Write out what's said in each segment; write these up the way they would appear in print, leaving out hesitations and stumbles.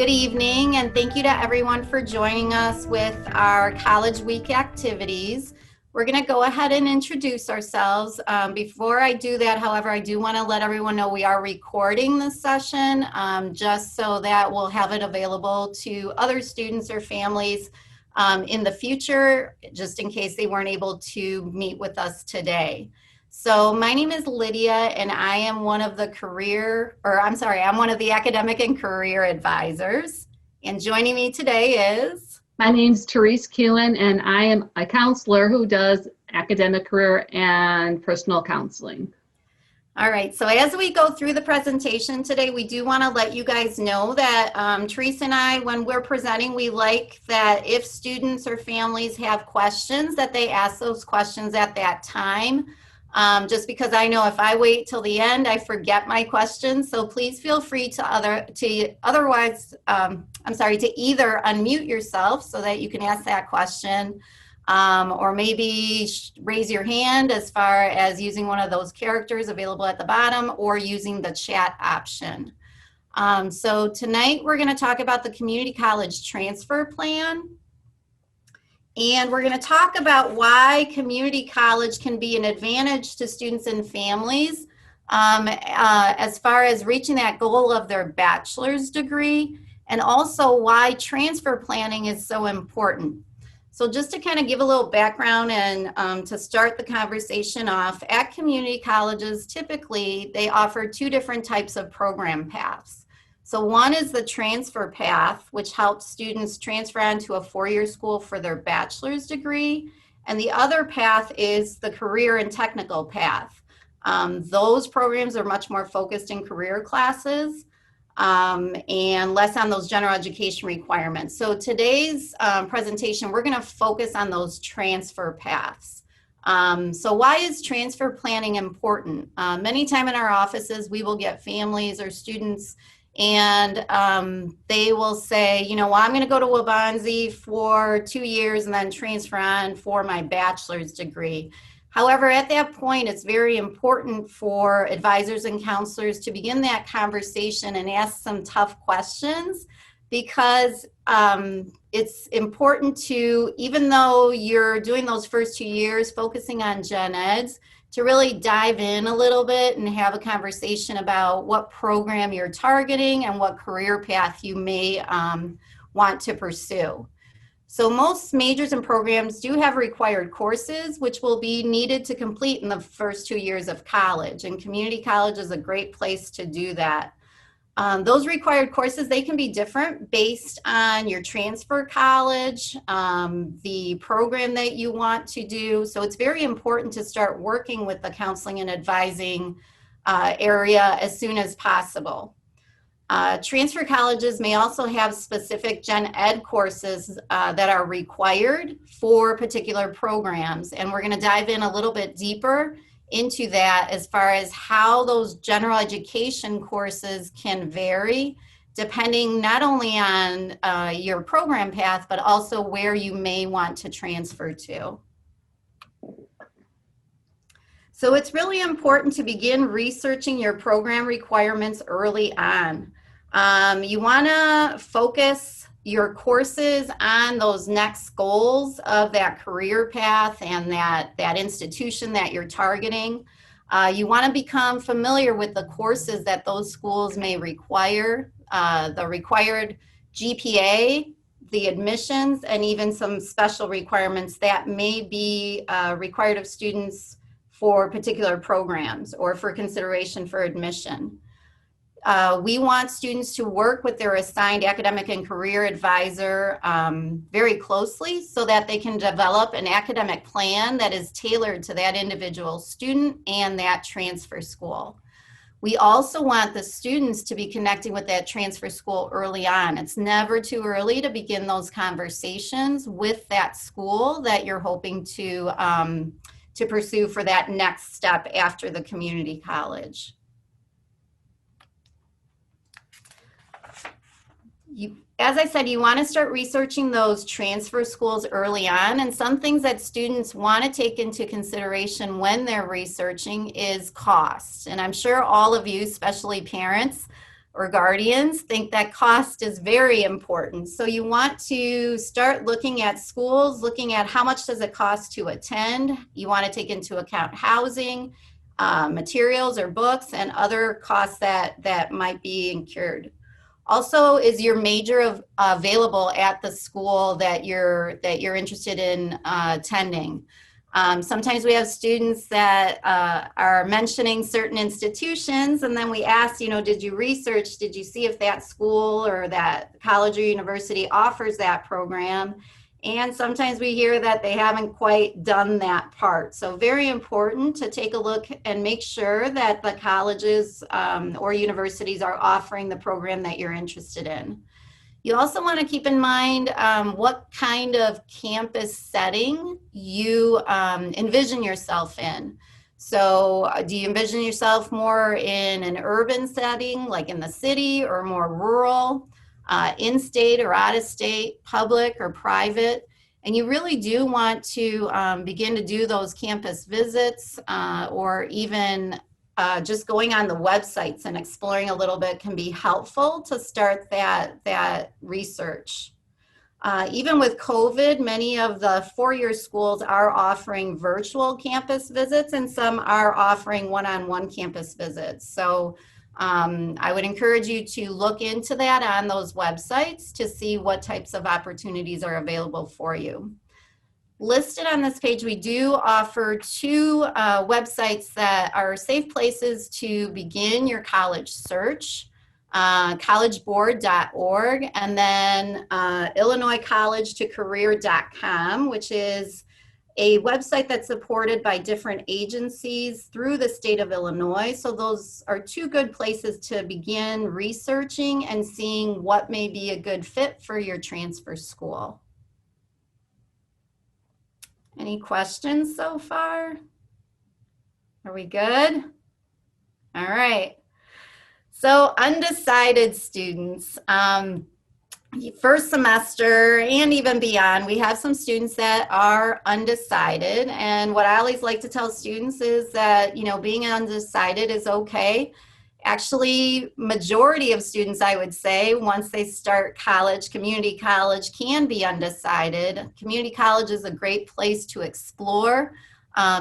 Good evening, and thank you to everyone for joining us with our College Week activities. We're going to go ahead and introduce ourselves. Before I do that, however, I do want to let everyone know we are recording this session just so that we'll have it available to other students or families in the future, just in case they weren't able to meet with us today. So my name is Lydia, and I am one of the I'm one of the academic and career advisors. And joining me today is... My name's Therese Keelan, and I am a counselor who does academic, career, and personal counseling. All right, so as we go through the presentation today, we do want to let you guys know that Therese and I, when we're presenting, we like that if students or families have questions, that they ask those questions at that time. Just because I know if I wait till the end, I forget my questions. So please feel free to either unmute yourself so that you can ask that question, or maybe raise your hand as far as using one of those characters available at the bottom or using the chat option. So tonight we're going to talk about the community college transfer plan. And we're going to talk about why community college can be an advantage to students and families as far as reaching that goal of their bachelor's degree, and also why transfer planning is so important. So just to kind of give a little background and to start the conversation off, at community colleges, typically they offer two different types of program paths. So one is the transfer path, which helps students transfer onto a four-year school for their bachelor's degree. And the other path is the career and technical path. Those programs are much more focused in career classes and less on those general education requirements. So today's presentation, we're going to focus on those transfer paths. So why is transfer planning important? Many times in our offices, we will get families or students and they will say, you know, well, I'm going to go to Waubonsie for 2 years and then transfer on for my bachelor's degree. However, at that point, it's very important for advisors and counselors to begin that conversation and ask some tough questions, because it's important to, even though you're doing those first 2 years focusing on gen eds, to really dive in a little bit and have a conversation about what program you're targeting and what career path you may want to pursue. So most majors and programs do have required courses, which will be needed to complete in the first 2 years of college, and community college is a great place to do that. Those required courses, they can be different based on your transfer college, the program that you want to do. So it's very important to start working with the counseling and advising area as soon as possible. Transfer colleges may also have specific gen ed courses that are required for particular programs. And we're going to dive in a little bit deeper into that as far as how those general education courses can vary depending not only on your program path, but also where you may want to transfer to. So it's really important to begin researching your program requirements early on. You want to focus your courses on those next goals of that career path and that institution that you're targeting. You want to become familiar with the courses that those schools may require, the required GPA, the admissions, and even some special requirements that may be required of students for particular programs or for consideration for admission. We want students to work with their assigned academic and career advisor very closely so that they can develop an academic plan that is tailored to that individual student and that transfer school. We also want the students to be connecting with that transfer school early on. It's never too early to begin those conversations with that school that you're hoping to pursue for that next step after the community college. As I said, you want to start researching those transfer schools early on, and some things that students want to take into consideration when they're researching is cost. And I'm sure all of you, especially parents, or guardians think that cost is very important. So you want to start looking at schools, looking at how much does it cost to attend. You want to take into account housing, materials or books, and other costs that might be incurred. Also, is your major available at the school that you're interested in attending? Sometimes we have students that are mentioning certain institutions, and then we ask, did you research, did you see if that school or that college or university offers that program? And sometimes we hear that they haven't quite done that part. So very important to take a look and make sure that the colleges or universities are offering the program that you're interested in. You also want to keep in mind what kind of campus setting you envision yourself in. So do you envision yourself more in an urban setting, like in the city, or more rural, in-state or out-of-state, public or private? And you really do want to begin to do those campus visits or even just going on the websites and exploring a little bit can be helpful to start that research. Even with COVID, many of the four-year schools are offering virtual campus visits, and some are offering one-on-one campus visits. So I would encourage you to look into that on those websites to see what types of opportunities are available for you. Listed on this page, we do offer two websites that are safe places to begin your college search, collegeboard.org, and then illinoiscollegetocareer.com, which is a website that's supported by different agencies through the state of Illinois. So those are two good places to begin researching and seeing what may be a good fit for your transfer school. Any questions so far? Are we good? All right. So undecided students, first semester and even beyond, we have some students that are undecided. And what I always like to tell students is that, being undecided is okay. Actually, majority of students, I would say, once they start college, community college, can be undecided. Community college is a great place to explore,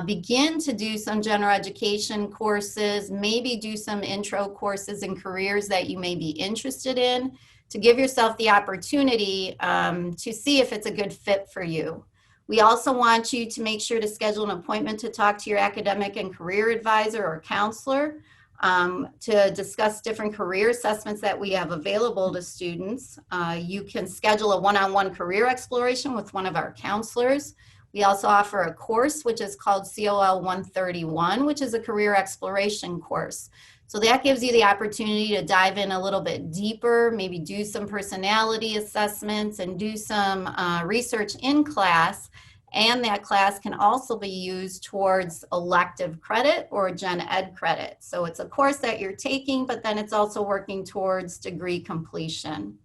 begin to do some general education courses, maybe do some intro courses and careers that you may be interested in, to give yourself the opportunity to see if it's a good fit for you. We also want you to make sure to schedule an appointment to talk to your academic and career advisor or counselor to discuss different career assessments that we have available to students. You can schedule a one-on-one career exploration with one of our counselors. We also offer a course which is called COL 131, which is a career exploration course. So that gives you the opportunity to dive in a little bit deeper, maybe do some personality assessments and do some research in class. And that class can also be used towards elective credit or gen ed credit. So it's a course that you're taking, but then it's also working towards degree completion.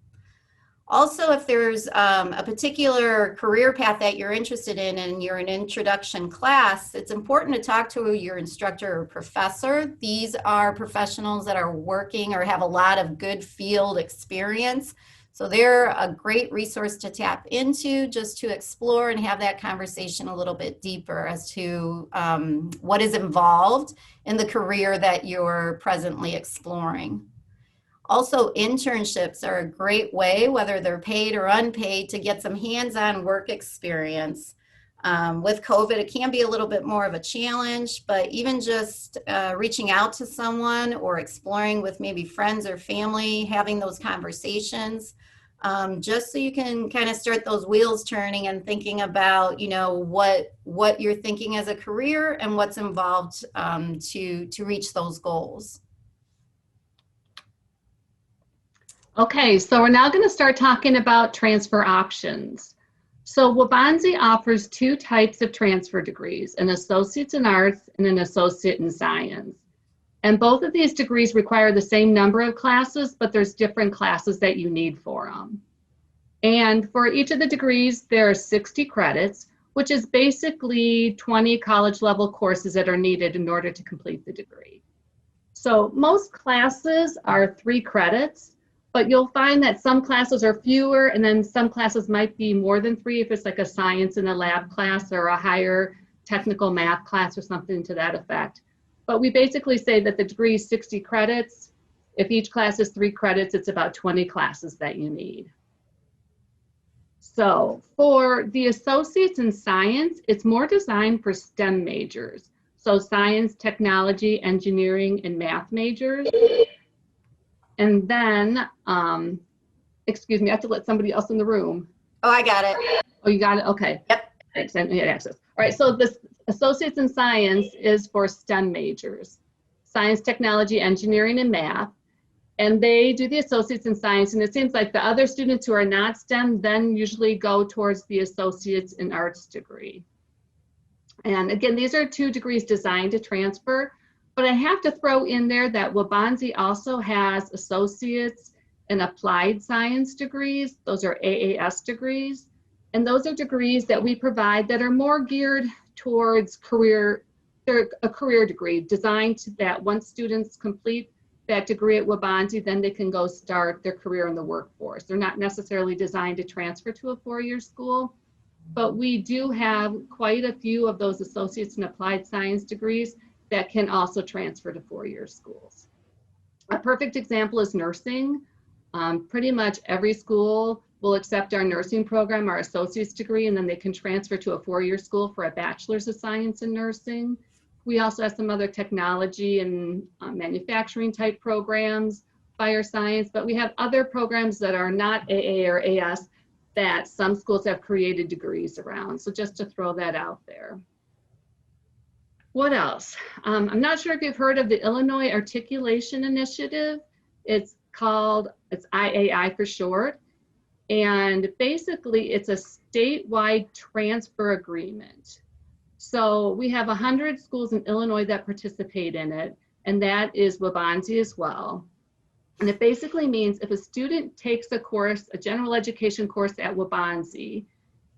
Also, if there's a particular career path that you're interested in and you're an introduction class, it's important to talk to your instructor or professor. These are professionals that are working or have a lot of good field experience. So they're a great resource to tap into just to explore and have that conversation a little bit deeper as to what is involved in the career that you're presently exploring. Also, internships are a great way, whether they're paid or unpaid, to get some hands-on work experience. With COVID, it can be a little bit more of a challenge, but even just reaching out to someone or exploring with maybe friends or family, having those conversations, just so you can kind of start those wheels turning and thinking about, what you're thinking as a career and what's involved to reach those goals. Okay, so we're now going to start talking about transfer options. So Waubonsie offers two types of transfer degrees, an associate's in arts and an associate in science. And both of these degrees require the same number of classes, but there's different classes that you need for them. And for each of the degrees, there are 60 credits, which is basically 20 college level courses that are needed in order to complete the degree. So most classes are 3 credits, but you'll find that some classes are fewer, and then some classes might be more than 3 if it's like a science in a lab class or a higher technical math class or something to that effect. But we basically say that the degree is 60 credits. If each class is 3 credits, it's about 20 classes that you need. So for the associates in science, it's more designed for STEM majors. So science, technology, engineering, and math majors. And then, excuse me, I have to let somebody else in the room. Oh, I got it. Oh, you got it? Okay. Yep. Thanks, I had access. All right, so this associates in science is for STEM majors, science, technology, engineering, and math. And they do the associates in science, and it seems like the other students who are not STEM then usually go towards the associates in arts degree. And again, these are 2 degrees designed to transfer, but I have to throw in there that Waubonsie also has associates in applied science degrees. Those are AAS degrees. And those are degrees that we provide that are more geared towards career. They're a career degree designed to that once students complete that degree at Waubonsie, then they can go start their career in the workforce. They're not necessarily designed to transfer to a 4-year school, but we do have quite a few of those associates in applied science degrees that can also transfer to 4-year schools. A perfect example is nursing. Pretty much every school will accept our nursing program, our associate's degree, and then they can transfer to a 4-year school for a bachelor's of science in nursing. We also have some other technology and manufacturing type programs, fire science, but we have other programs that are not AA or AS that some schools have created degrees around. So just to throw that out there. What else? I'm not sure if you've heard of the Illinois Articulation Initiative. It's IAI for short. And basically it's a statewide transfer agreement. So we have 100 schools in Illinois that participate in it, and that is Waubonsie as well. And it basically means if a student takes a course, a general education course at Waubonsie,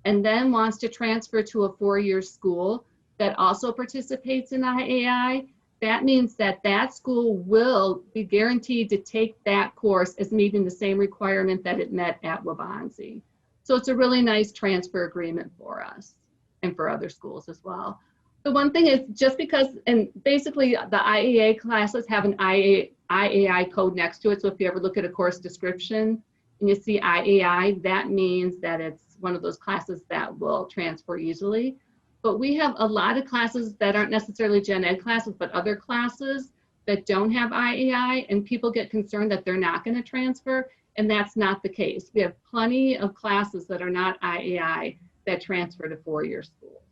and then wants to transfer to a 4-year school that also participates in IAI, that means that that school will be guaranteed to take that course as meeting the same requirement that it met at Waubonsie. So it's a really nice transfer agreement for us and for other schools as well. The one thing is just because, and basically the IAA classes have an IAI code next to it. So if you ever look at a course description and you see IAI, that means that it's one of those classes that will transfer easily. But we have a lot of classes that aren't necessarily gen ed classes, but other classes that don't have IAI, and people get concerned that they're not going to transfer, and that's not the case. We have plenty of classes that are not IAI that transfer to 4-year schools.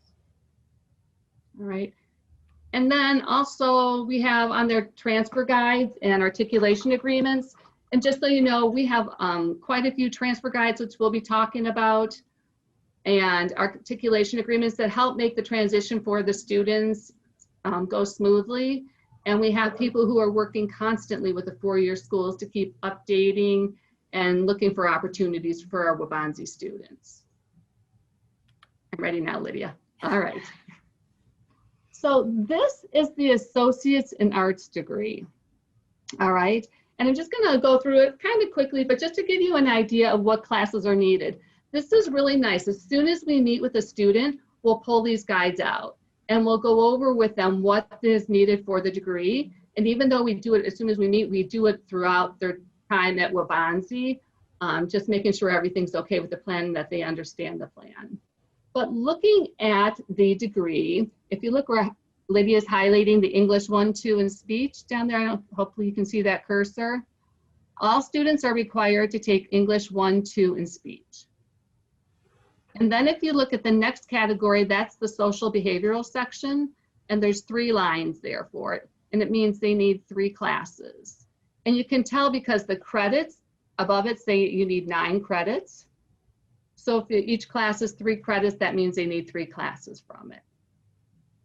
All right. And then also we have on their transfer guides and articulation agreements. And just so you know, we have quite a few transfer guides, which we'll be talking about, and articulation agreements that help make the transition for the students go smoothly. And we have people who are working constantly with the 4-year schools to keep updating and looking for opportunities for our Waubonsie students. I'm ready now, Lydia. All right. So this is the Associates in Arts degree. All right. And I'm just going to go through it kind of quickly, but just to give you an idea of what classes are needed. This is really nice. As soon as we meet with a student, we'll pull these guides out and we'll go over with them what is needed for the degree. And even though we do it as soon as we meet, we do it throughout their time at Waubonsie, just making sure everything's okay with the plan and that they understand the plan. But looking at the degree, if you look where Lydia's highlighting the English 1, 2, and speech down there, hopefully you can see that cursor. All students are required to take English 1, 2, and speech. And then if you look at the next category, that's the social behavioral section, and there's 3 lines there for it, and it means they need 3 classes. And you can tell because the credits above it say you need 9 credits. So if each class is 3 credits, that means they need 3 classes from it.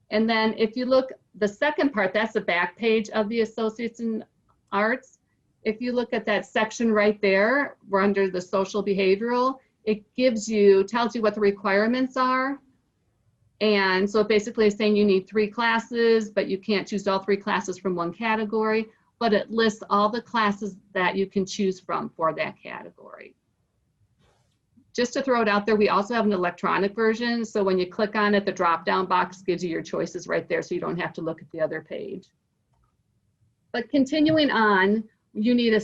And then if you look, the second part, that's the back page of the Associates in Arts. If you look at that section right there, we're under the social behavioral, it tells you what the requirements are. And so basically it's saying you need 3 classes, but you can't choose all 3 classes from one category. but it lists all the classes that you can choose from for that category. Just to throw it out there, we also have an electronic version. So when you click on it, the drop-down box gives you your choices right there, so you don't have to look at the other page. But continuing on, you need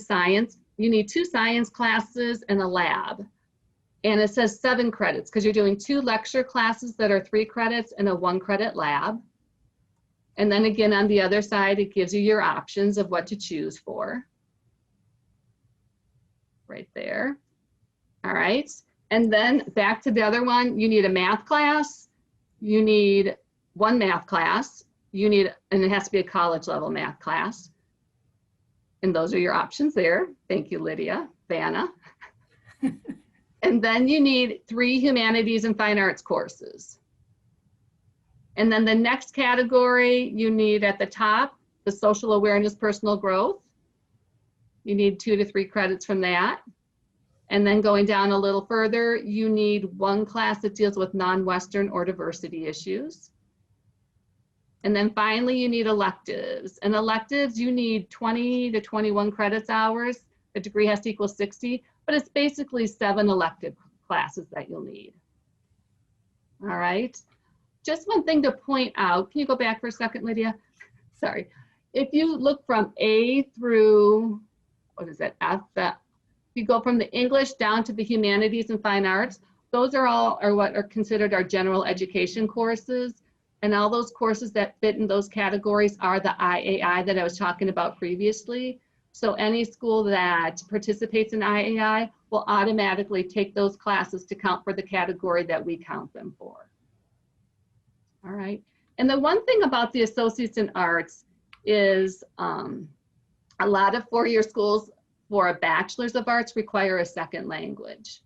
you need 2 science classes and a lab. And it says 7 credits because you're doing 2 lecture classes that are 3 credits and a 1-credit lab. And then again, on the other side, it gives you your options of what to choose for. Right there. All right. And then back to the other one, you need a math class. You need 1 math class. You need, and it has to be a college level math class. And those are your options there. Thank you, Lydia, Vanna. And then you need 3 humanities and fine arts courses. And then the next category you need at the top, the social awareness, personal growth. You need 2 to 3 credits from that. And then going down a little further, you need 1 class that deals with non-Western or diversity issues. And then finally, you need electives. And electives, you need 20 to 21 credits hours. The degree has to equal 60, but it's basically 7 elective classes that you'll need. All right. Just one thing to point out. Can you go back for a second, Lydia? Sorry. If you look from A through, what is it, F, if you go from the English down to the humanities and fine arts, those are all what are considered our general education courses. And all those courses that fit in those categories are the IAI that I was talking about previously. So any school that participates in IAI will automatically take those classes to count for the category that we count them for. All right. And the one thing about the Associates in Arts is a lot of 4-year schools for a Bachelor's of Arts require a second language.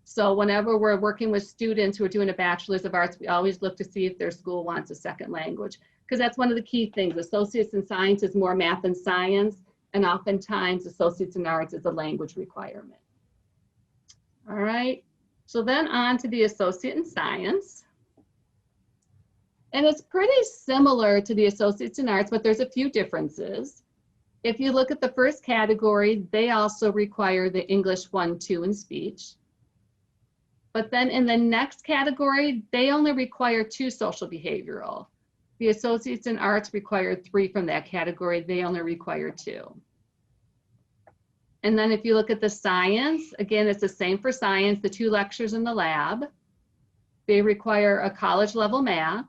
So whenever we're working with students who are doing a Bachelor's of Arts, we always look to see if their school wants a second language, because that's one of the key things. Associates in Science is more math and science, and oftentimes Associates in Arts is a language requirement. All right, so then on to the Associate in Science. And it's pretty similar to the Associates in Arts, but there's a few differences. If you look at the first category, they also require the English 1, 2 in speech. But then in the next category, they only require 2 social behavioral. The Associates in Arts require 3 from that category. They only require 2. And then if you look at the science, again, it's the same for science, the 2 lectures in the lab. They require a college level math.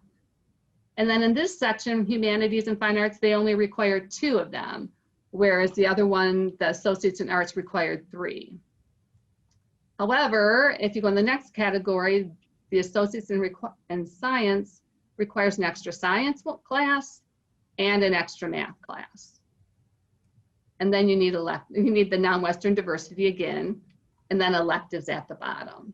And then in this section, humanities and fine arts, they only require 2 of them, whereas the other one, the Associates in Arts, required 3. However, if you go in the next category, the Associates in Science requires an extra science class and an extra math class. And then you need the non-Western diversity again, and then electives at the bottom.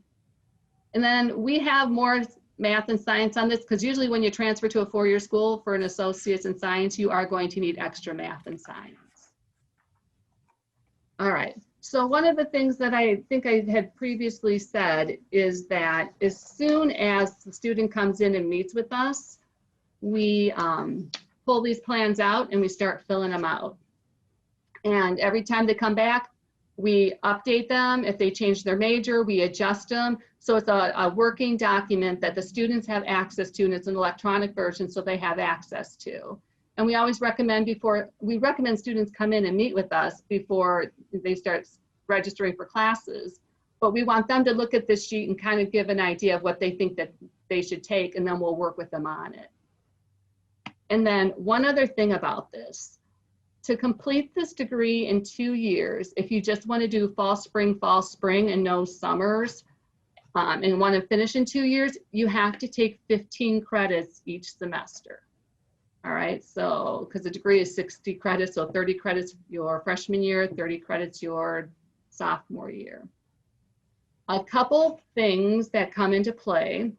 And then we have more math and science on this, because usually when you transfer to a 4-year school for an Associates in Science, you are going to need extra math and science. All right. So one of the things that I think I had previously said is that as soon as the student comes in and meets with us, we pull these plans out and we start filling them out. And every time they come back, we update them. If they change their major, we adjust them. So it's a working document that the students have access to, and it's an electronic version so they have access to. And we always recommend students come in and meet with us before they start registering for classes. But we want them to look at this sheet and kind of give an idea of what they think that they should take, and then we'll work with them on it. And then one other thing about this, to complete this degree in 2 years, if you just want to do fall, spring, and no summers, and want to finish in 2 years, you have to take 15 credits each semester. All right, so because the degree is 60 credits, so 30 credits your freshman year, 30 credits your sophomore year. A couple things that come into play.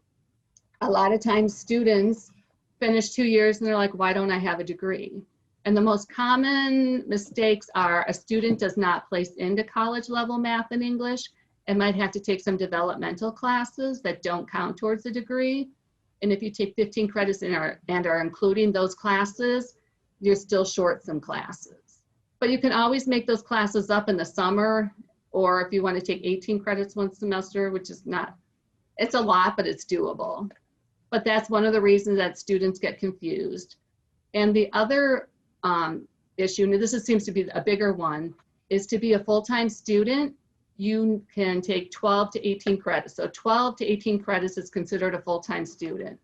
A lot of times students finish 2 years and they're like, why don't I have a degree? And the most common mistakes are a student does not place into college level math and English and might have to take some developmental classes that don't count towards a degree. And if you take 15 credits and are including those classes, you're still short some classes. But you can always make those classes up in the summer, or if you want to take 18 credits one semester, which is not, it's a lot, but it's doable. But that's one of the reasons that students get confused. And the other issue, and this seems to be a bigger one, is to be a full-time student, you can take 12 to 18 credits. So 12 to 18 credits is considered a full-time student.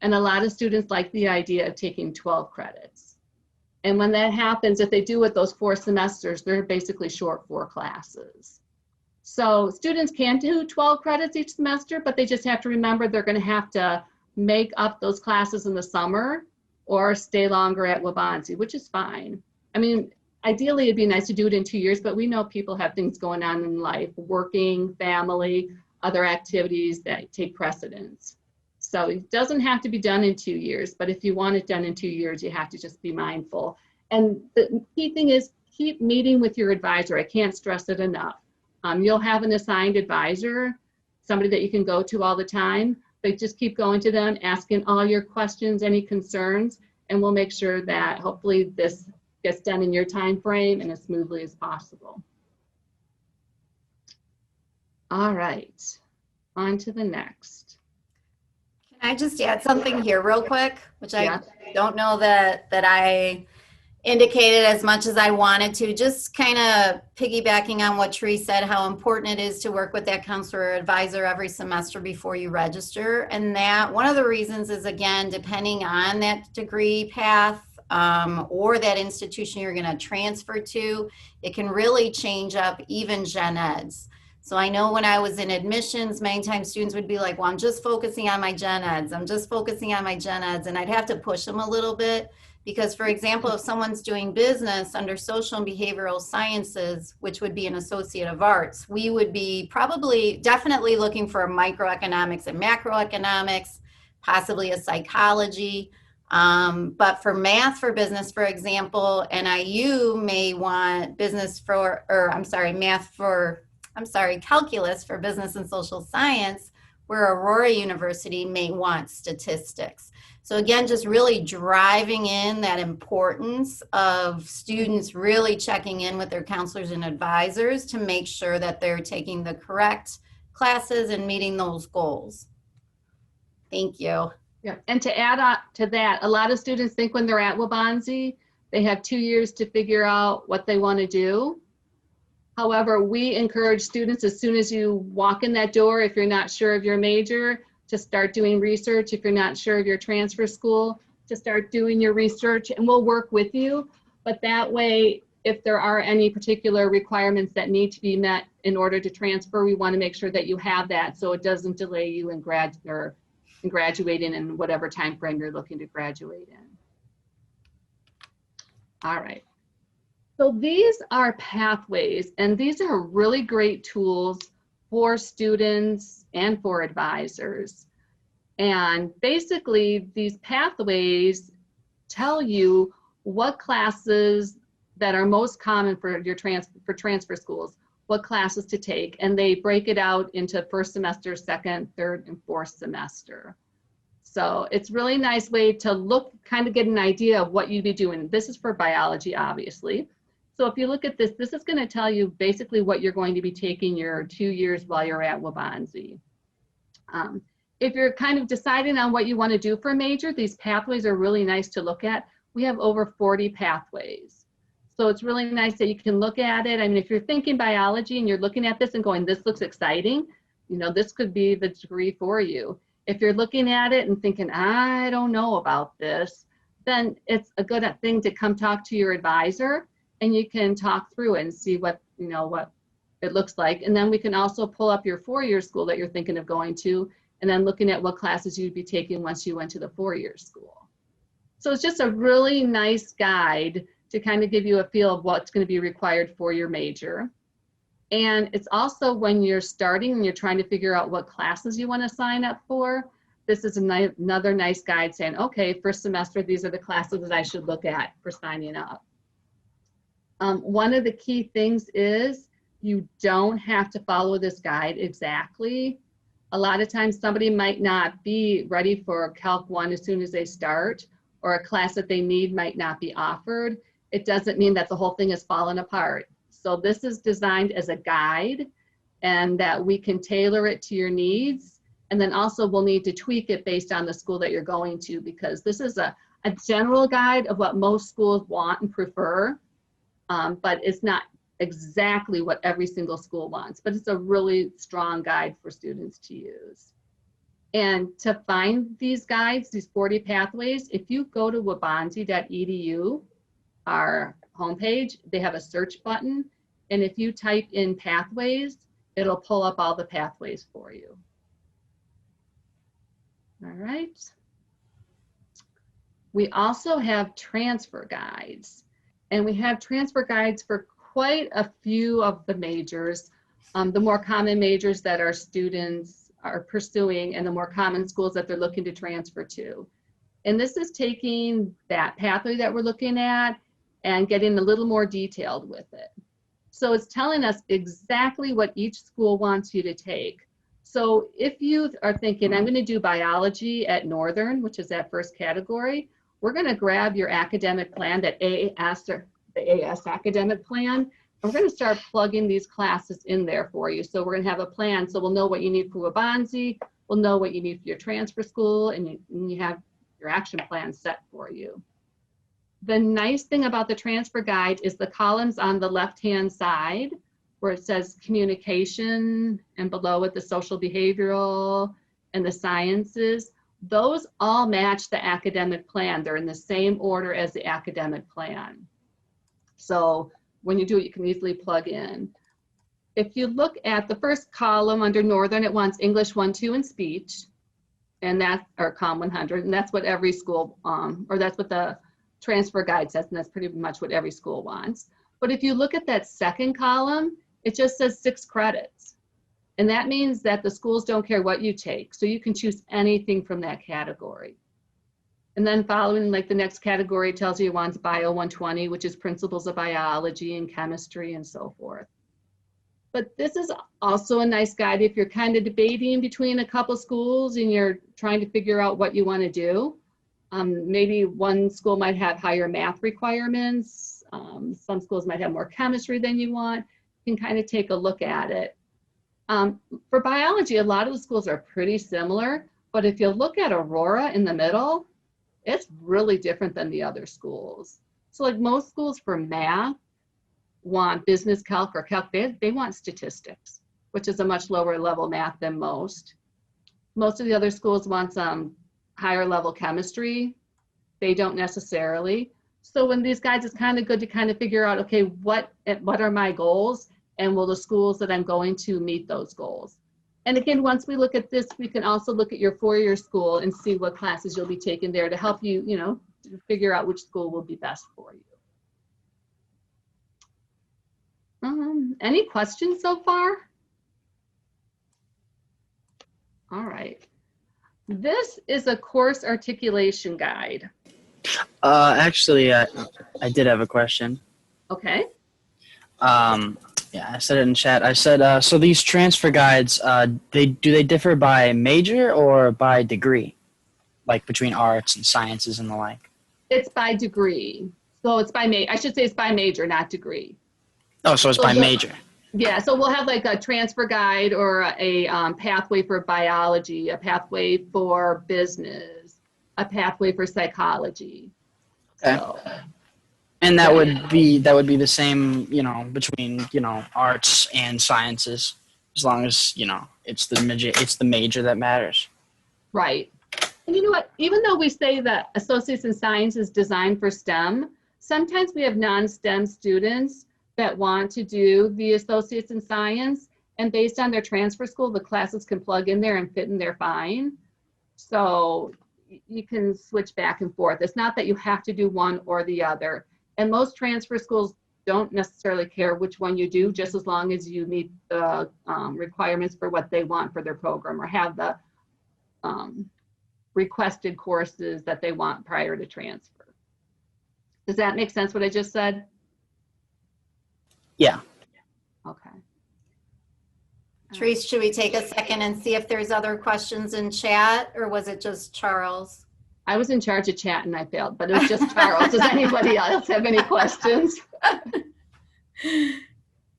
And a lot of students like the idea of taking 12 credits. And when that happens, if they do it those 4 semesters, they're basically short 4 classes. So students can do 12 credits each semester, but they just have to remember they're going to have to make up those classes in the summer or stay longer at Waubonsie, which is fine. I mean, ideally it'd be nice to do it in 2 years, but we know people have things going on in life, working, family, other activities that take precedence. So it doesn't have to be done in 2 years, but if you want it done in 2 years, you have to just be mindful. And the key thing is keep meeting with your advisor. I can't stress it enough. You'll have an assigned advisor, somebody that you can go to all the time, but just keep going to them, asking all your questions, any concerns, and we'll make sure that hopefully this gets done in your time frame and as smoothly as possible. All right, on to the next. Can I just add something here real quick, which Yeah. I don't know that I indicated as much as I wanted to, just kind of piggybacking on what Tree said, how important it is to work with that counselor or advisor every semester before you register. And that one of the reasons is, again, depending on that degree path or that institution you're going to transfer to, it can really change up even gen eds. So I know when I was in admissions, many times students would be like, well, I'm just focusing on my gen eds. I'm just focusing on my gen eds. And I'd have to push them a little bit. Because, for example, if someone's doing business under social and behavioral sciences, which would be an associate of arts, we would be definitely looking for microeconomics and macroeconomics, possibly a psychology. But for math for business, for example, NIU may want calculus for business and social science, where Aurora University may want statistics. So again, just really driving in that importance of students really checking in with their counselors and advisors to make sure that they're taking the correct classes and meeting those goals. Thank you. Yeah, and to add on to that, a lot of students think when they're at Waubonsie, they have 2 years to figure out what they want to do. However, we encourage students as soon as you walk in that door, if you're not sure of your major, to start doing research. If you're not sure of your transfer school, to start doing your research, and we'll work with you. But that way, if there are any particular requirements that need to be met in order to transfer, we want to make sure that you have that so it doesn't delay you in graduating in whatever time frame you're looking to graduate in. All right. So these are pathways, and these are really great tools for students and for advisors. And basically, these pathways tell you what classes that are most common for your transfer schools, what classes to take, and they break it out into first semester, second, third, and fourth semester. So it's really nice way to look, kind of get an idea of what you'd be doing. This is for biology, obviously. So if you look at this, this is going to tell you basically what you're going to be taking your 2 years while you're at Waubonsie. If you're kind of deciding on what you want to do for a major, these pathways are really nice to look at. We have over 40 pathways. So it's really nice that you can look at it. I mean, if you're thinking biology and you're looking at this and going, this looks exciting, you know, this could be the degree for you. If you're looking at it and thinking, I don't know about this, then it's a good thing to come talk to your advisor, and you can talk through it and see what, you know, what it looks like. And then we can also pull up your four-year school that you're thinking of going to, and then looking at what classes you'd be taking once you went to the four-year school. So it's just a really nice guide to kind of give you a feel of what's going to be required for your major. And it's also when you're starting and you're trying to figure out what classes you want to sign up for, this is another nice guide saying, okay, first semester, these are the classes that I should look at for signing up. One of the key things is you don't have to follow this guide exactly. A lot of times somebody might not be ready for Calc 1 as soon as they start, or a class that they need might not be offered. it doesn't mean that the whole thing is falling apart. So this is designed as a guide, and that we can tailor it to your needs. And then also we'll need to tweak it based on the school that you're going to, because this is a general guide of what most schools want and prefer, but it's not exactly what every single school wants, but it's a really strong guide for students to use. And to find these guides, these 40 pathways, if you go to waubonsie.edu, our homepage, they have a search button. And if you type in pathways, it'll pull up all the pathways for you. All right. We also have transfer guides, and we have transfer guides for quite a few of the majors, the more common majors that our students are pursuing and the more common schools that they're looking to transfer to. And this is taking that pathway that we're looking at and getting a little more detailed with it. So it's telling us exactly what each school wants you to take. So if you are thinking, I'm going to do biology at Northern, which is that first category, we're going to grab your academic plan, that AS, or the AS academic plan, and we're going to start plugging these classes in there for you. So we're going to have a plan, so we'll know what you need for Waubonsie, we'll know what you need for your transfer school, and you have your action plan set for you. The nice thing about the transfer guide is the columns on the left-hand side where it says communication, and below it the social behavioral and the sciences. Those all match the academic plan. They're in the same order as the academic plan. So when you do it, you can easily plug in. If you look at the first column under Northern, it wants English 1, 2, and speech, and that's our COM 100, and that's what every school, or that's what the transfer guide says, and that's pretty much what every school wants. But if you look at that second column, it just says 6 credits. And that means that the schools don't care what you take. So you can choose anything from that category. And then following, like the next category tells you it wants Bio 120, which is principles of biology and chemistry and so forth. But this is also a nice guide if you're kind of debating between a couple schools and you're trying to figure out what you want to do. Maybe one school might have higher math requirements. Some schools might have more chemistry than you want. You can kind of take a look at it. For biology, a lot of the schools are pretty similar, but if you look at Aurora in the middle, it's really different than the other schools. So like most schools for math want business calc or calc, they want statistics, which is a much lower level math than most. Most of the other schools want some higher level chemistry. They don't necessarily. So when these guides, it's kind of good to kind of figure out, okay, what are my goals, and will the schools that I'm going to meet those goals? And again, once we look at this, we can also look at your four-year school and see what classes you'll be taking there to help you, to figure out which school will be best for you. Any questions so far? All right. This is a course articulation guide. Actually, I did have a question. Okay. Yeah, I said it in chat. I said, so these transfer guides, do they differ by major or by degree, like between arts and sciences and the like? It's by degree. So it's by I should say it's by major, not degree. Oh, so it's by major. Yeah, so we'll have like a transfer guide or a pathway for biology, a pathway for business, a pathway for psychology. Okay. So, and that would be the same, between, arts and sciences, as long as, it's the major that matters. Right. And you know what, even though we say that Associates in Science is designed for STEM, sometimes we have non-STEM students that want to do the Associates in Science, and based on their transfer school, the classes can plug in there and fit in there fine. So you can switch back and forth. It's not that you have to do one or the other. And most transfer schools don't necessarily care which one you do, just as long as you meet the requirements for what they want for their program or have the requested courses that they want prior to transfer. Does that make sense what I just said? Yeah. Okay. Therese, should we take a second and see if there's other questions in chat, or was it just Charles? I was in charge of chat and I failed, but it was just Charles. Does anybody else have any questions?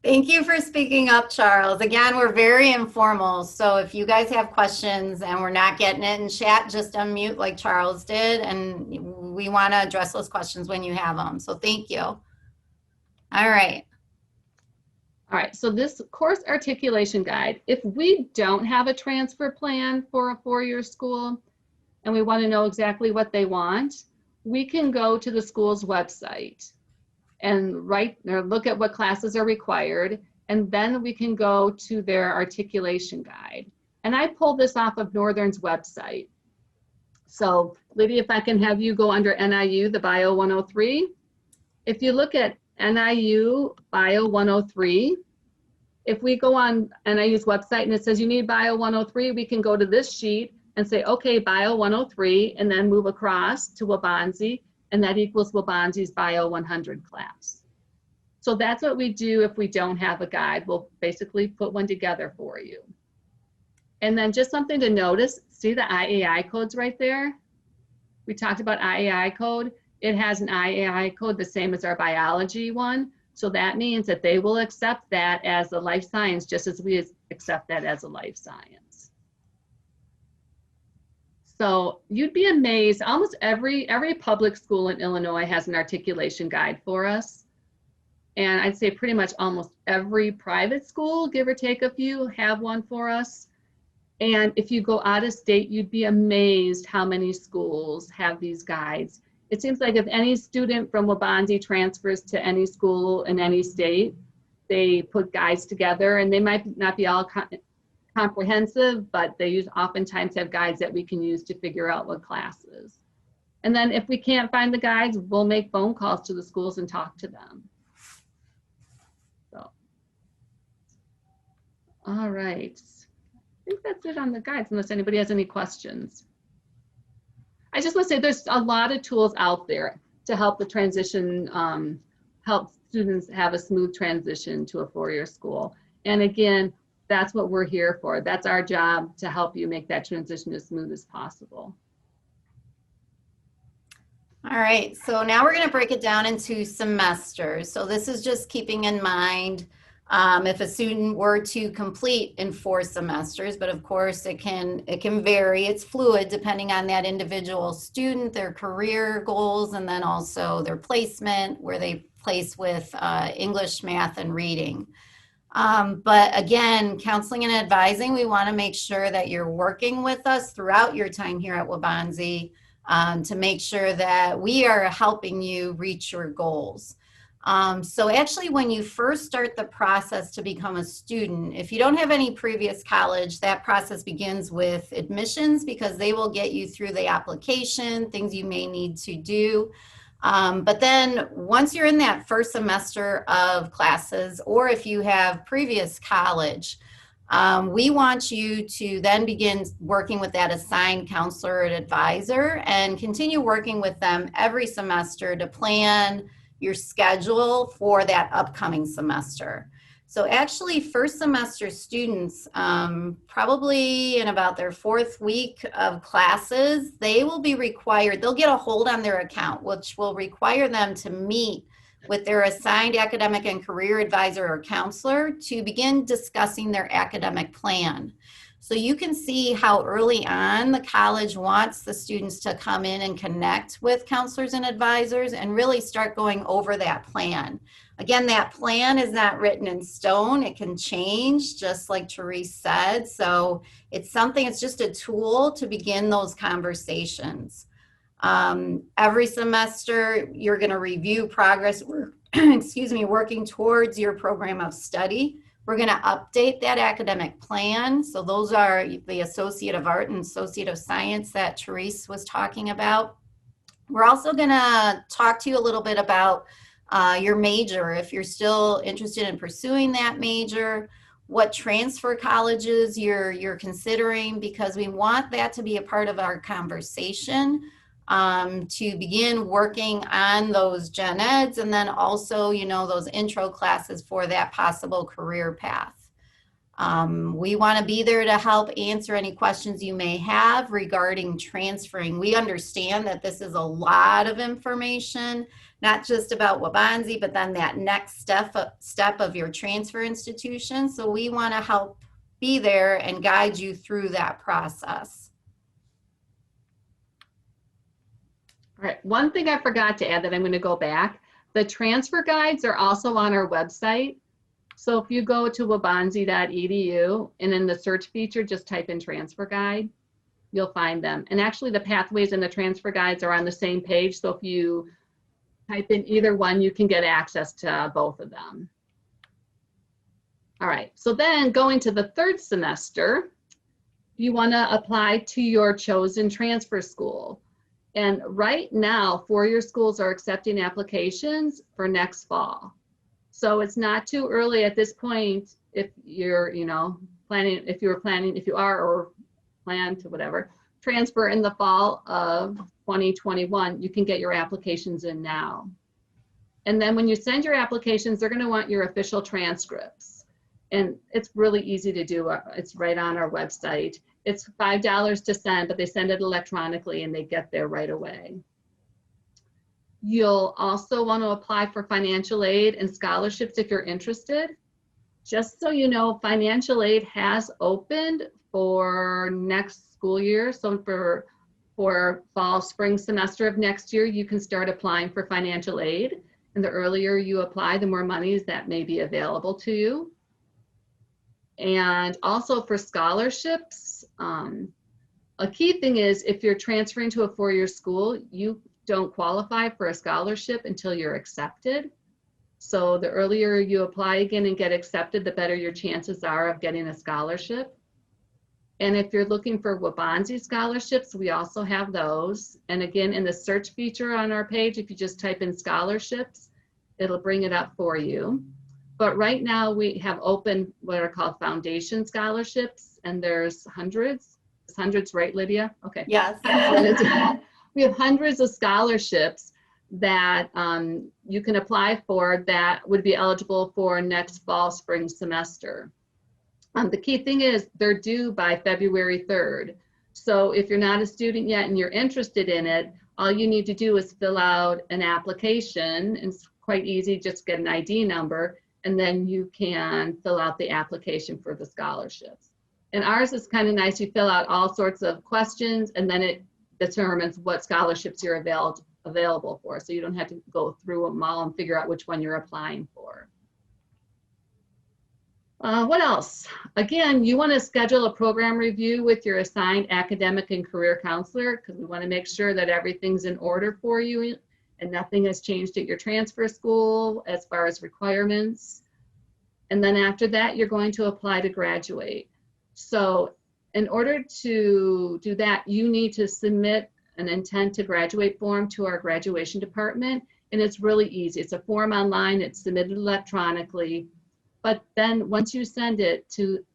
Thank you for speaking up, Charles. Again, we're very informal, so if you guys have questions and we're not getting it in chat, just unmute like Charles did, and we want to address those questions when you have them. So thank you. All right. All right, so this course articulation guide, if we don't have a transfer plan for a four-year school and we want to know exactly what they want, we can go to the school's website and write or look at what classes are required, and then we can go to their articulation guide. And I pulled this off of Northern's website. So Lydia, if I can have you go under NIU, the Bio 103. If you look at NIU Bio 103, if we go on NIU's website and it says you need Bio 103, we can go to this sheet and say, okay, Bio 103, and then move across to Waubonsie, and that equals Waubonsie's Bio 100 class. So that's what we do if we don't have a guide. We'll basically put one together for you. And then just something to notice, see the IAI codes right there? We talked about IAI code. It has an IAI code the same as our biology one. So that means that they will accept that as a life science just as we accept that as a life science. So you'd be amazed, almost every public school in Illinois has an articulation guide for us. And I'd say pretty much almost every private school, give or take a few, have one for us. And if you go out of state, you'd be amazed how many schools have these guides. It seems like if any student from Waubonsie transfers to any school in any state, they put guides together, and they might not be all comprehensive, but they oftentimes have guides that we can use to figure out what classes. And then if we can't find the guides, we'll make phone calls to the schools and talk to them. So, all right. I think that's it on the guides, unless anybody has any questions. I just want to say there's a lot of tools out there to help the transition, help students have a smooth transition to a four-year school. And again, that's what we're here for. That's our job, to help you make that transition as smooth as possible. All right, so now we're going to break it down into semesters. So this is just keeping in mind if a student were to complete in 4 semesters, but of course it can vary. It's fluid depending on that individual student, their career goals, and then also their placement, where they place with English, math, and reading. But again, counseling and advising, we want to make sure that you're working with us throughout your time here at Waubonsie to make sure that we are helping you reach your goals. So actually, when you first start the process to become a student, if you don't have any previous college, that process begins with admissions, because they will get you through the application, things you may need to do. But then once you're in that first semester of classes, or if you have previous college, we want you to then begin working with that assigned counselor and advisor and continue working with them every semester to plan your schedule for that upcoming semester. So actually, first semester students, probably in about their 4th week of classes, they will be required, they'll get a hold on their account, which will require them to meet with their assigned academic and career advisor or counselor to begin discussing their academic plan. So you can see how early on the college wants the students to come in and connect with counselors and advisors and really start going over that plan. Again, that plan is not written in stone. It can change, just like Therese said. So it's something, it's just a tool to begin those conversations. Every semester, you're going to review progress, working towards your program of study. We're going to update that academic plan. So those are the Associate of Art and Associate of Science that Therese was talking about. We're also going to talk to you a little bit about your major, if you're still interested in pursuing that major, what transfer colleges you're considering, because we want that to be a part of our conversation to begin working on those gen eds, and then also, those intro classes for that possible career path. We want to be there to help answer any questions you may have regarding transferring. We understand that this is a lot of information, not just about Waubonsie, but then that next step of your transfer institution. So we want to help be there and guide you through that process. All right, one thing I forgot to add that I'm going to go back, the transfer guides are also on our website. So if you go to waubonsie.edu and in the search feature, just type in transfer guide, you'll find them. And actually the pathways and the transfer guides are on the same page. So if you type in either one, you can get access to both of them. All right, so then going to the third semester, you want to apply to your chosen transfer school. And right now, four-year schools are accepting applications for next fall. So it's not too early at this point if you're, planning, if you are or plan to whatever, transfer in the fall of 2021, you can get your applications in now. And then when you send your applications, they're going to want your official transcripts. And it's really easy to do. It's right on our website. It's $5 to send, but they send it electronically and they get there right away. You'll also want to apply for financial aid and scholarships if you're interested. Just so you know, financial aid has opened for next school year. So for fall, spring semester of next year, you can start applying for financial aid. And the earlier you apply, the more monies that may be available to you. And also for scholarships, a key thing is if you're transferring to a four-year school, you don't qualify for a scholarship until you're accepted. So the earlier you apply again and get accepted, the better your chances are of getting a scholarship. And if you're looking for Waubonsie scholarships, we also have those. And again, in the search feature on our page, if you just type in scholarships, it'll bring it up for you. But right now we have open what are called foundation scholarships, and there's hundreds. It's hundreds, right, Lydia? Okay. Yes. We have hundreds of scholarships that you can apply for that would be eligible for next fall, spring semester. The key thing is they're due by February 3rd. So if you're not a student yet and you're interested in it, all you need to do is fill out an application. It's quite easy, just get an ID number, and then you can fill out the application for the scholarships. And ours is kind of nice. You fill out all sorts of questions, and then it determines what scholarships you're available for. So you don't have to go through them all and figure out which one you're applying for. What else? Again, you want to schedule a program review with your assigned academic and career counselor, because we want to make sure that everything's in order for you and nothing has changed at your transfer school as far as requirements. And then after that, you're going to apply to graduate. So in order to do that, you need to submit an intent to graduate form to our graduation department. And it's really easy. It's a form online. It's submitted electronically. But then once you send it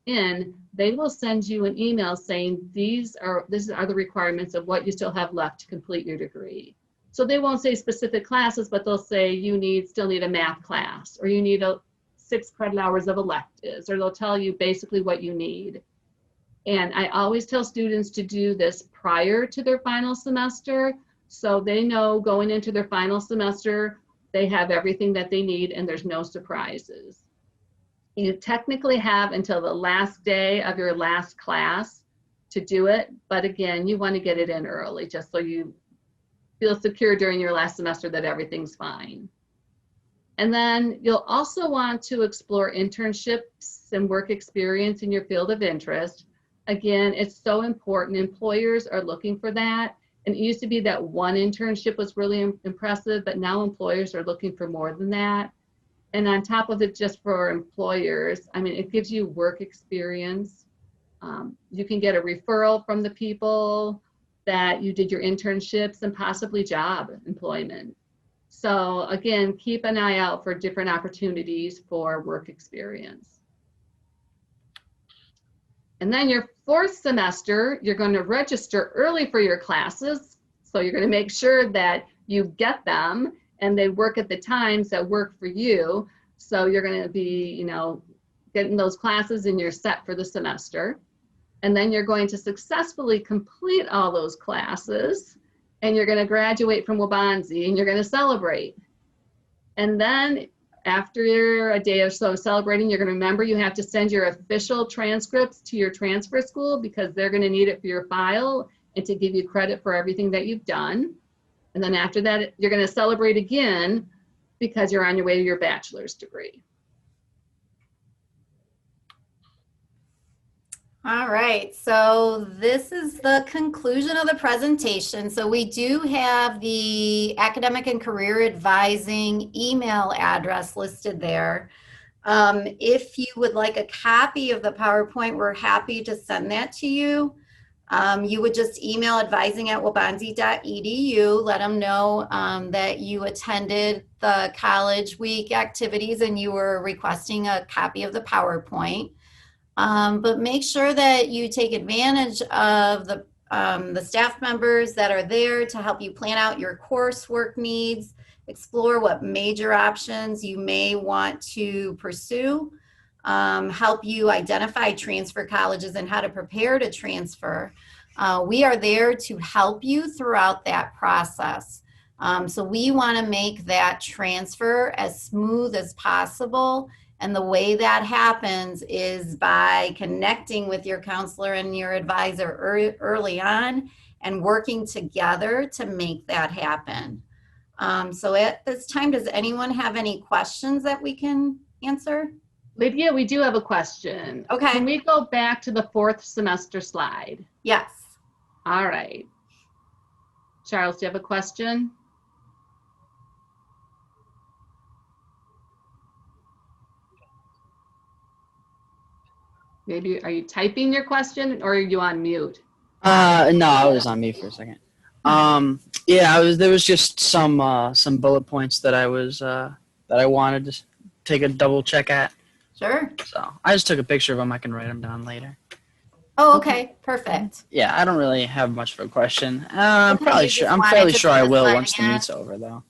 in, they will send you an email saying these are the requirements of what you still have left to complete your degree. So they won't say specific classes, but they'll say you still need a math class, or you need 6 credit hours of electives, or they'll tell you basically what you need. And I always tell students to do this prior to their final semester, so they know going into their final semester, they have everything that they need and there's no surprises. You technically have until the last day of your last class to do it, but again, you want to get it in early just so you feel secure during your last semester that everything's fine. And then you'll also want to explore internships and work experience in your field of interest. Again, it's so important. Employers are looking for that. And it used to be that one internship was really impressive, but now employers are looking for more than that. And on top of it, just for employers, I mean, it gives you work experience. You can get a referral from the people that you did your internships and possibly job employment. So again, keep an eye out for different opportunities for work experience. And then your fourth semester, you're going to register early for your classes. So you're going to make sure that you get them and they work at the times that work for you. So you're going to be, getting those classes and you're set for the semester. And then you're going to successfully complete all those classes and you're going to graduate from Waubonsie and you're going to celebrate. And then after a day or so of celebrating, you're going to remember you have to send your official transcripts to your transfer school because they're going to need it for your file and to give you credit for everything that you've done. And then after that, you're going to celebrate again because you're on your way to your bachelor's degree. All right, so this is the conclusion of the presentation. So we do have the academic and career advising email address listed there. If you would like a copy of the PowerPoint, we're happy to send that to you. You would just email advising@wabonsie.edu, let them know that you attended the College Week activities and you were requesting a copy of the PowerPoint. But make sure that you take advantage of the staff members that are there to help you plan out your coursework needs, explore what major options you may want to pursue, help you identify transfer colleges and how to prepare to transfer. We are there to help you throughout that process. So we want to make that transfer as smooth as possible. And the way that happens is by connecting with your counselor and your advisor early on and working together to make that happen. So at this time, does anyone have any questions that we can answer? Lydia, we do have a question. Okay. Can we go back to the 4th semester slide? Yes. All right. Charles, do you have a question? Maybe, are you typing your question or are you on mute? No, I was on mute for a second. Yeah, there was just some bullet points that I wanted to take a double check at. Sure. So I just took a picture of them. I can write them down later. Oh, okay. Perfect. Yeah, I don't really have much of a question. I'm Okay, probably you sure. just I'm wanted fairly to sure I put the will slide once the again? meet's over, though.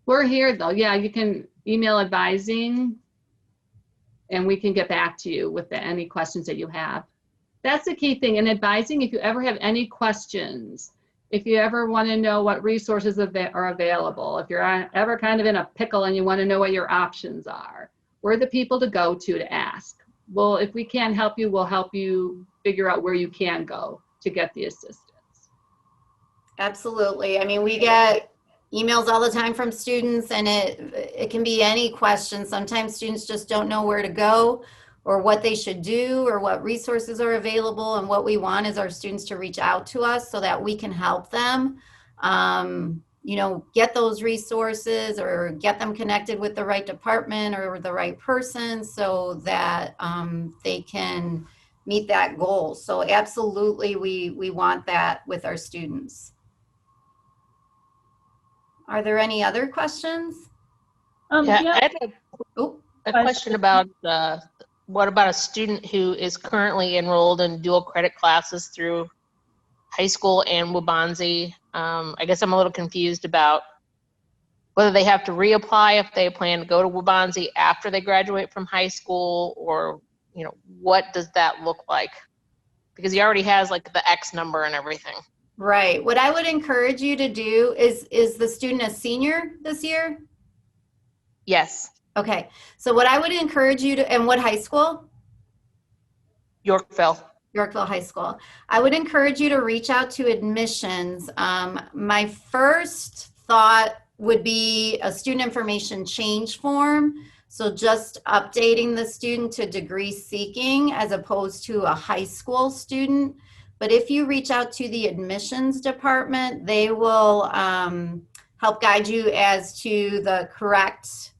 We're here though. Yeah, you can email advising and we can get back to you with any questions that you have. That's the key thing in advising. If you ever have any questions, if you ever want to know what resources are available, if you're ever kind of in a pickle and you want to know what your options are, we're the people to go to ask. Well, if we can't help you, we'll help you figure out where you can go to get the assistance. Absolutely. I mean, we get emails all the time from students and it can be any question. Sometimes students just don't know where to go or what they should do or what resources are available. And what we want is our students to reach out to us so that we can help them, get those resources or get them connected with the right department or the right person so that they can meet that goal. So absolutely, we want that with our students. Are there any other questions? Yeah, Yeah. I had Oh, a question about what about a student who is currently enrolled in dual credit classes through high school and Waubonsie? I guess I'm a little confused about whether they have to reapply if they plan to go to Waubonsie after they graduate from high school, or what does that look like? Because he already has like the X number and everything. right. What I would encourage you to do is the student a senior this year? Yes, Okay. So what I would encourage you to, and what high school? Yorkville. Yorkville High School. I would encourage you to reach out to admissions. My first thought would be a student information change form. So just updating the student to degree seeking as opposed to a high school student. But if you reach out to the admissions department, they will help guide you as to the correct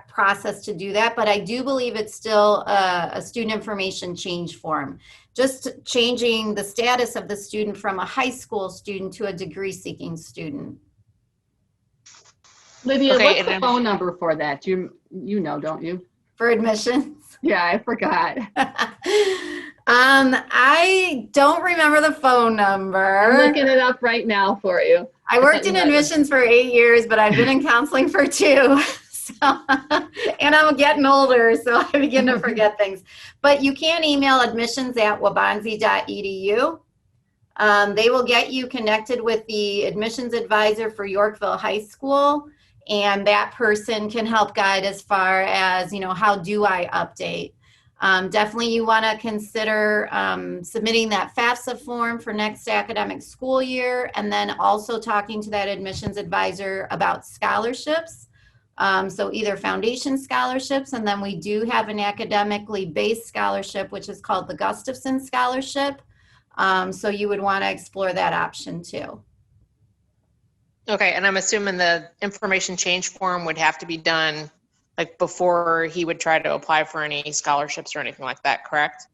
process to do that. But I do believe it's still a student information change form. Just changing the status of the student from a high school student to a degree seeking student. Lydia, Okay, what's and the then- phone number for that? You know, don't you? For admissions. Yeah, I forgot. I don't remember the phone I'm number. looking it up right now for you. I worked in admissions for 8 years, but I've been in counseling for 2. So And I'm getting older, so I begin to forget things. But you can email admissions@waubonsie.edu. They will get you connected with the admissions advisor for Yorkville High School, and that person can help guide as far as, how do I update? Definitely you want to consider submitting that FAFSA form for next academic school year, and then also talking to that admissions advisor about scholarships. So either foundation scholarships, and then we do have an academically based scholarship, which is called the Gustafson Scholarship. So you would want to explore that option too. Okay, and I'm assuming the information change form would have to be done like before he would try to apply for any scholarships or anything like that, correct?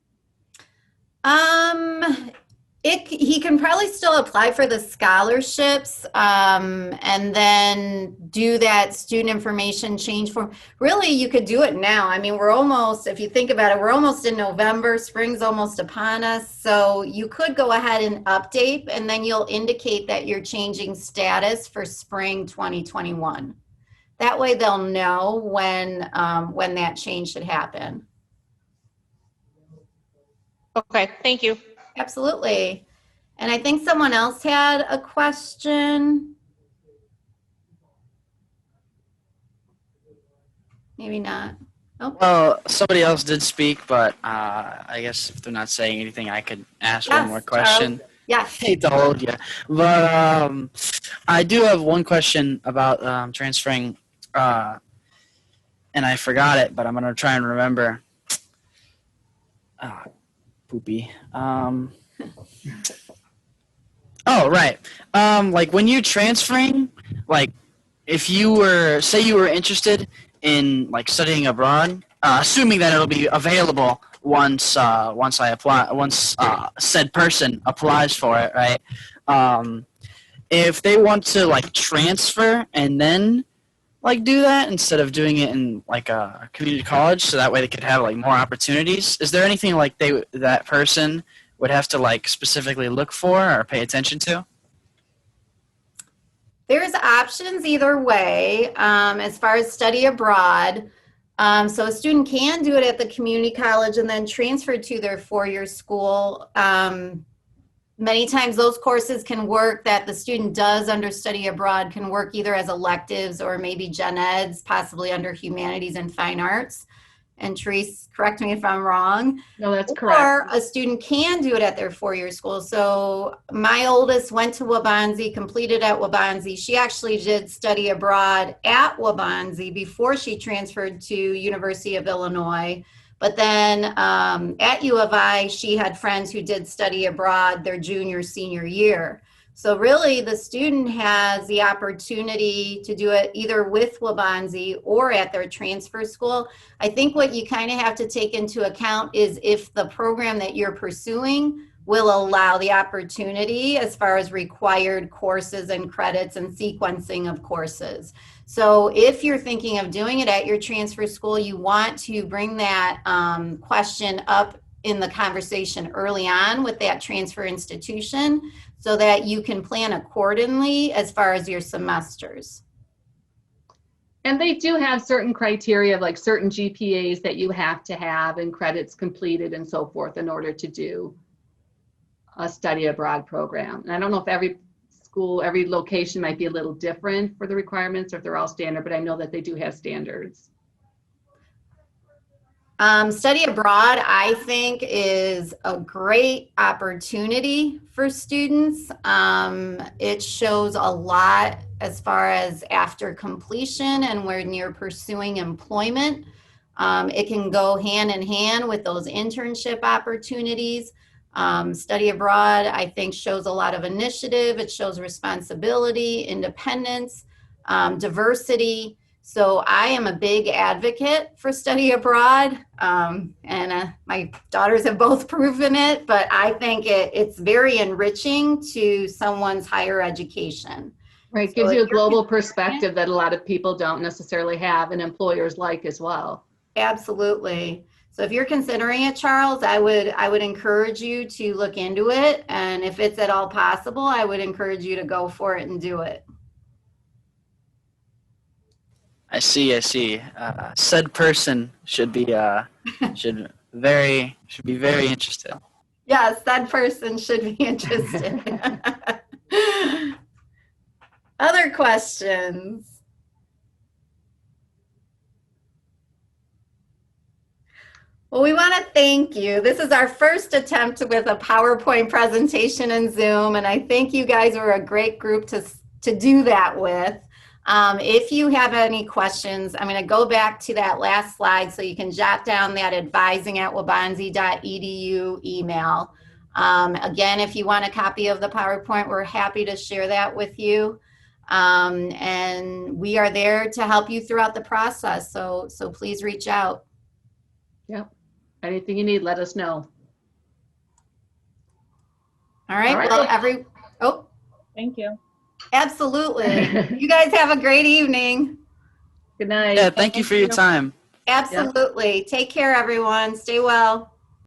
He can probably still apply for the scholarships, and then do that student information change form. Really, you could do it now. I mean, if you think about it, we're almost in November, spring's almost upon us. So you could go ahead and update, and then you'll indicate that you're changing status for spring 2021. That way they'll know when that change should happen. Okay, thank you. Absolutely. And I think someone else had a question. Maybe not. Oh, Well, somebody else did speak, but I guess if they're not saying anything, I could ask yes, one more question. Charles. Yes. Hate to hold you, but I do have one question about transferring, and I forgot it, but I'm gonna try and remember. Poopy. Oh, right. Like when you're transferring, like if you were, say you were interested in like studying abroad, assuming that it'll be available once said person applies for it, right? If they want to like transfer and then like do that instead of doing it in like a community college, so that way they could have like more opportunities, is there anything like that person would have to like specifically look for or pay attention to? There's options either way as far as study abroad. So a student can do it at the community college and then transfer to their four-year school. Many times those courses can work that the student does under study abroad can work either as electives or maybe gen eds, possibly under humanities and fine arts. And Therese, correct me if I'm wrong. No, that's correct. Or a student can do it at their four-year school. So my oldest went to Waubonsie, completed at Waubonsie. She actually did study abroad at Waubonsie before she transferred to University of Illinois. But then at U of I, she had friends who did study abroad their junior, senior year. So really the student has the opportunity to do it either with Waubonsie or at their transfer school. I think what you kind of have to take into account is if the program that you're pursuing will allow the opportunity as far as required courses and credits and sequencing of courses. So if you're thinking of doing it at your transfer school, you want to bring that question up in the conversation early on with that transfer institution so that you can plan accordingly as far as your semesters. And they do have certain criteria, like certain GPAs that you have to have and credits completed and so forth in order to do a study abroad program. And I don't know if every school, every location might be a little different for the requirements or if they're all standard, but I know that they do have standards. Study abroad, I think, is a great opportunity for students. It shows a lot as far as after completion and when you're pursuing employment. It can go hand in hand with those internship opportunities. Study abroad, I think, shows a lot of initiative. It shows responsibility, independence, diversity. So I am a big advocate for study abroad, and my daughters have both proven it, but I think it's very enriching to someone's higher education. Right, So gives if you a you're global considering perspective that a lot of people don't necessarily have and employers like as well. Absolutely. So if you're considering it, Charles, I would encourage you to look into it. And if it's at all possible, I would encourage you to go for it and do it. I see. Said person should be very interested. Yes, that person should be interested. Other questions? Well, we want to thank you. This is our first attempt with a PowerPoint presentation in Zoom, and I think you guys are a great group to do that with. If you have any questions, I'm going to go back to that last slide so you can jot down that advising@waubonsie.edu email. Again, if you want a copy of the PowerPoint, we're happy to share that with you. And we are there to help you throughout the process. So please reach out. Yep. Anything you need, let us know. All right. All right. Well, Thank you. absolutely. You guys have a great evening. Good night. Yeah, thank you for your time. Absolutely. Take care, everyone. Stay well.